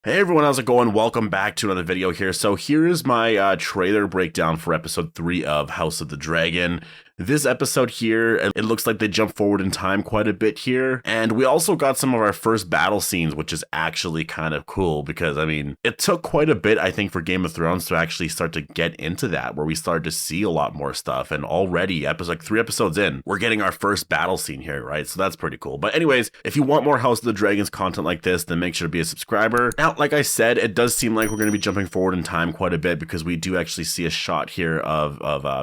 Hey everyone, how's it going? Welcome back to another video here. So here is my trailer breakdown for episode 3 of House of the Dragon. This episode here, it looks like they jump forward in time quite a bit here. And we also got some of our first battle scenes, which is actually kind of cool because, I mean, it took quite a bit, I think, for Game of Thrones to actually start to get into that, where we started to see a lot more stuff. And already, like 3 episodes in, we're getting our first battle scene here, right? So that's pretty cool. But anyways, if you want more House of the Dragons content like this, then make sure to be a subscriber. Now, like I said, it does seem like we're going to be jumping forward in time quite a bit because we do actually see a shot here of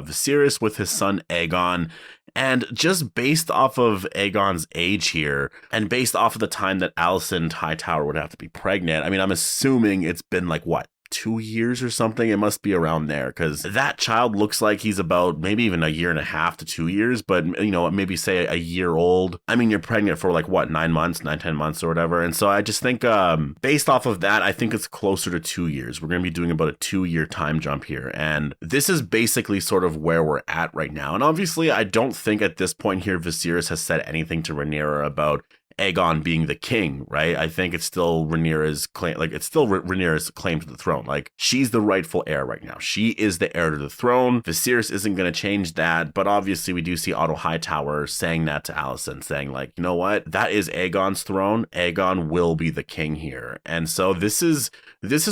Viserys with his son Aegon. And just based off of Aegon's age here, and based off of the time that Alicent Hightower would have to be pregnant, I mean, I'm assuming it's been like, what, 2 years or something? It must be around there because that child looks like he's about maybe even a year and a half to 2 years, but you know, maybe say a year old. I mean, you're pregnant for like what, 10 months or whatever. And so I just think based off of that, I think it's closer to 2 years. We're going to be doing about a 2-year time jump here. And this is basically sort of where we're at right now. And obviously, I don't think at this point here, Viserys has said anything to Rhaenyra about Aegon being the king, right? I think it's still Rhaenyra's claim, like it's still Rhaenyra's claim to the throne. Like she's the rightful heir right now. She is the heir to the throne. Viserys isn't going to change that, but obviously we do see Otto Hightower saying that to Alicent, saying like, you know what? That is Aegon's throne. Aegon will be the king here. And so this is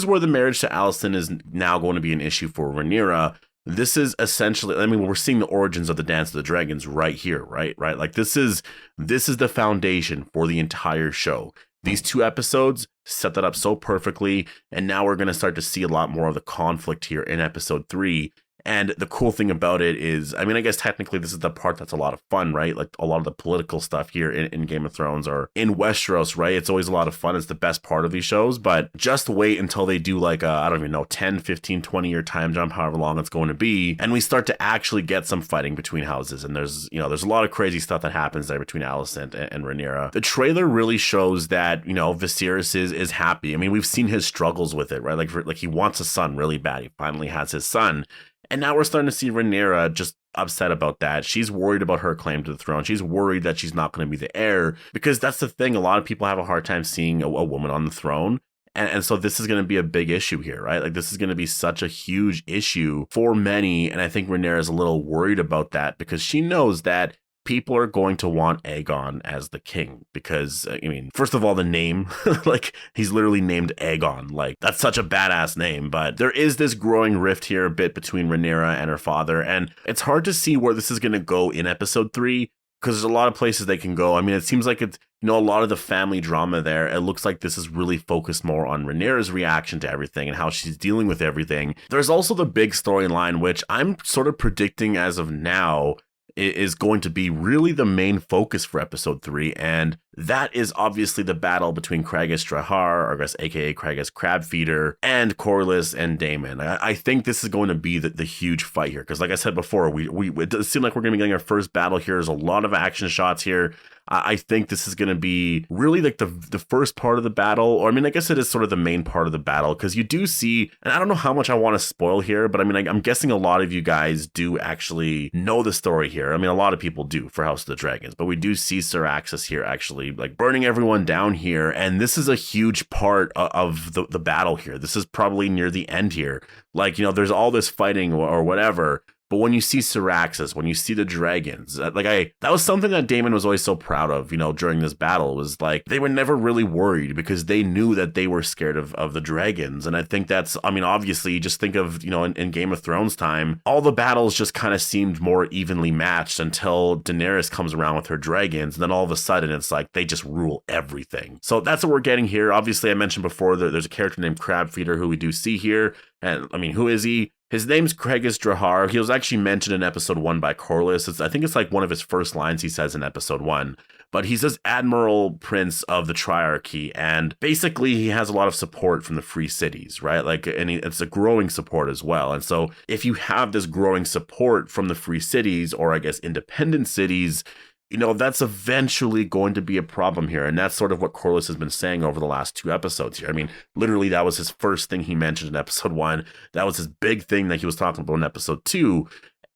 where the marriage to Alicent is now going to be an issue for Rhaenyra. This is essentially, I mean, we're seeing the origins of the Dance of the Dragons right here, right? Like this is the foundation for the entire show. These 2 episodes set that up so perfectly, and now we're going to start to see a lot more of the conflict here in episode 3. And the cool thing about it is, I mean, I guess technically this is the part that's a lot of fun, right? Like a lot of the political stuff here in Game of Thrones or in Westeros, right? It's always a lot of fun. It's the best part of these shows, but just wait until they do like I don't even know, 10, 15, 20-year time jump, however long it's going to be. And we start to actually get some fighting between houses. And there's a lot of crazy stuff that happens there between Alicent and Rhaenyra. The trailer really shows that, you know, Viserys is happy. I mean, we've seen his struggles with it, right? Like he wants a son really bad. He finally has his son. And now we're starting to see Rhaenyra just upset about that. She's worried about her claim to the throne. She's worried that she's not going to be the heir, because that's the thing. A lot of people have a hard time seeing a woman on the throne. And so this is going to be a big issue here, right? Like this is going to be such a huge issue for many. And I think Rhaenyra is a little worried about that because she knows that people are going to want Aegon as the king because, I mean, first of all, the name, like he's literally named Aegon. Like that's such a badass name, but there is this growing rift here a bit between Rhaenyra and her father. And it's hard to see where this is going to go in episode 3 because there's a lot of places they can go. I mean, it seems like it's, you know, a lot of the family drama there. It looks like this is really focused more on Rhaenyra's reaction to everything and how she's dealing with everything. There's also the big storyline, which I'm sort of predicting as of now is going to be really the main focus for episode 3, and that is obviously the battle between Craghas Drahar, or I guess aka Craghas Crabfeeder, and Corlys and Daemon. I think this is going to be the huge fight here, because like I said before, it does seem like we're going to be getting our first battle here. There's a lot of action shots here. I think this is going to be really like the first part of the battle, or I mean, I guess it is sort of the main part of the battle, because you do see, and I don't know how much I want to spoil here, but I mean, I'm guessing a lot of you guys do actually know the story here. I mean, a lot of people do for House of the Dragons, but we do see Syraxis here actually like burning everyone down here, and this is a huge part of the battle here. This is probably near the end here. Like, you know, there's all this fighting or whatever, but when you see Syraxis, when you see the dragons, that was something that Daemon was always so proud of, you know, during this battle, was like, they were never really worried because they knew that they were scared of the dragons. And I think that's, I mean, obviously, you just think of, you know, in Game of Thrones time, all the battles just kind of seemed more evenly matched until Daenerys comes around with her dragons. And then all of a sudden, it's like, they just rule everything. So that's what we're getting here. Obviously, I mentioned before that there's a character named Crabfeeder who we do see here. And I mean, who is he? His name's Craghas Drahar. He was actually mentioned in episode 1 by Corlys. I think it's like one of his first lines he says in episode 1. But he's this Admiral Prince of the Triarchy, and basically he has a lot of support from the free cities, right? Like, and it's a growing support as well. And so if you have this growing support from the free cities, or I guess independent cities, you know, that's eventually going to be a problem here. And that's sort of what Corlys has been saying over the last 2 episodes here. I mean, literally, that was his first thing he mentioned in episode 1. That was his big thing that he was talking about in episode 2.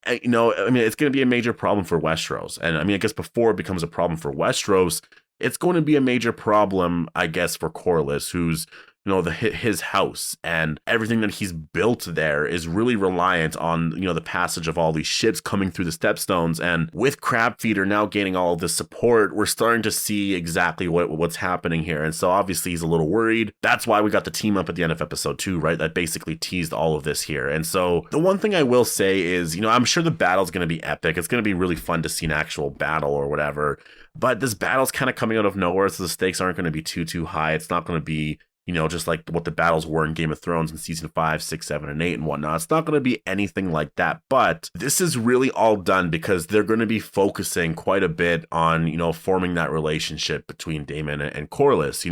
And, you know, I mean, it's going to be a major problem for Westeros. And I mean, I guess before it becomes a problem for Westeros, it's going to be a major problem, I guess, for Corlys, who's, you his house, and everything that he's built there is really reliant on, the passage of all these ships coming through the Stepstones. And with Crabfeeder now gaining all of this support, we're starting to see exactly what's happening here. And so obviously he's a little worried. That's why we got the team up at the end of episode 2, right? That basically teased all of this here. And so the one thing I will say is, I'm sure the battle's going to be epic. It's going to be really fun to see an actual battle or whatever. But this battle's kind of coming out of nowhere, so the stakes aren't going to be too high. It's not going to be, just like what the battles were in Game of Thrones in season 5, 6, 7, and 8 and whatnot. It's not going to be anything like that. But this is really all done because they're going to be focusing quite a bit on, forming that relationship between Daemon and Corlys.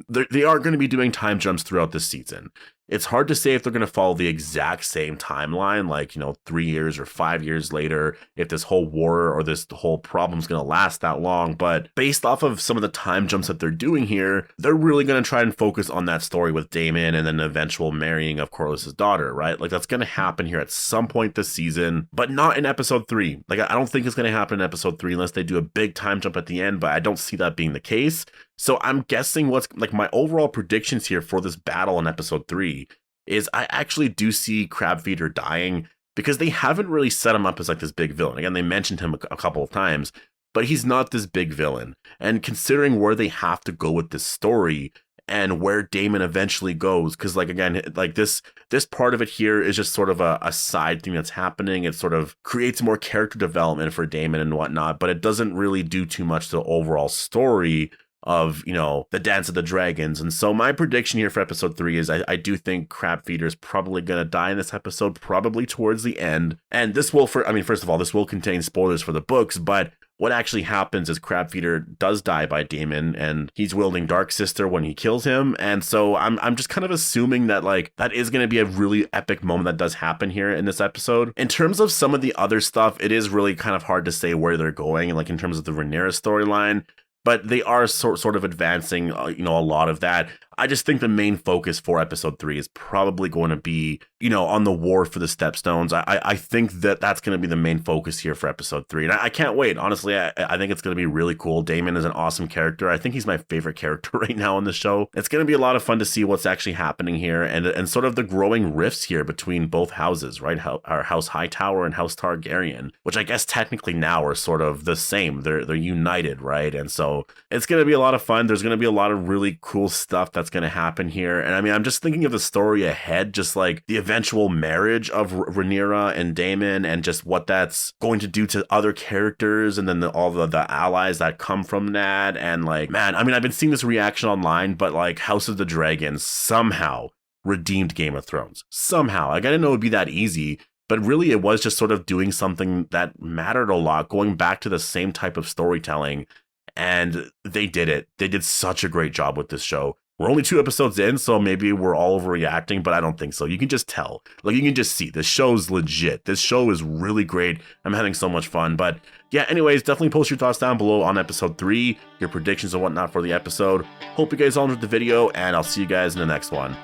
They are going to be doing time jumps throughout this season. It's hard to say if they're going to follow the exact same timeline, like, 3 years or 5 years later, if this whole war or this whole problem is going to last that long. But based off of some of the time jumps that they're doing here, they're really going to try and focus on that story with Daemon and then the eventual marrying of Corlys' daughter, right? Like, that's going to happen here at some point this season, but not in episode 3. Like, I don't think it's going to happen in episode 3 unless they do a big time jump at the end, but I don't see that being the case. So I'm guessing what's like my overall predictions here for this battle in episode 3 is I actually do see Crabfeeder dying because they haven't really set him up as like this big villain. Again, they mentioned him a couple of times, but he's not this big villain. And considering where they have to go with this story and where Daemon eventually goes, because like, again, like this part of it here is just sort of a side thing that's happening. It sort of creates more character development for Daemon and whatnot, but it doesn't really do too much to the overall story of, the Dance of the Dragons. And so my prediction here for episode 3 is I do think Crabfeeder is probably going to die in this episode, probably towards the end. And this will, first of all, this will contain spoilers for the books, but what actually happens is Crabfeeder does die by Daemon, and he's wielding Dark Sister when he kills him. And so I'm just kind of assuming that like that is going to be a really epic moment that does happen here in this episode. In terms of some of the other stuff, it is really kind of hard to say where they're going, like in terms of the Rhaenyra storyline. But they are sort of advancing, a lot of that. I just think the main focus for episode 3 is probably going to be, on the war for the Stepstones. I think that's going to be the main focus here for episode 3. And I can't wait. Honestly, I think it's going to be really cool. Daemon is an awesome character. I think he's my favorite character right now on the show. It's going to be a lot of fun to see what's actually happening here and sort of the growing rifts here between both houses, right? Our House Hightower and House Targaryen, which I guess technically now are sort of the same. They're united, right? And so it's going to be a lot of fun. There's going to be a lot of really cool stuff that's going to happen here. And I'm just thinking of the story ahead, just like the eventual marriage of Rhaenyra and Daemon and just what that's going to do to other characters and then all the allies that come from that. And like, man, I've been seeing this reaction online, but like House of the Dragon somehow redeemed Game of Thrones. Somehow. Like, I didn't know it would be that easy. But really, it was just sort of doing something that mattered a lot, going back to the same type of storytelling. And they did it. They did such a great job with this show. We're only 2 episodes in, so maybe we're all overreacting, but I don't think so. You can just tell. Like, you can just see. This show's legit. This show is really great. I'm having so much fun. But yeah, anyways, definitely post your thoughts down below on episode 3, your predictions and whatnot for the episode. Hope you guys all enjoyed the video, and I'll see you guys in the next one.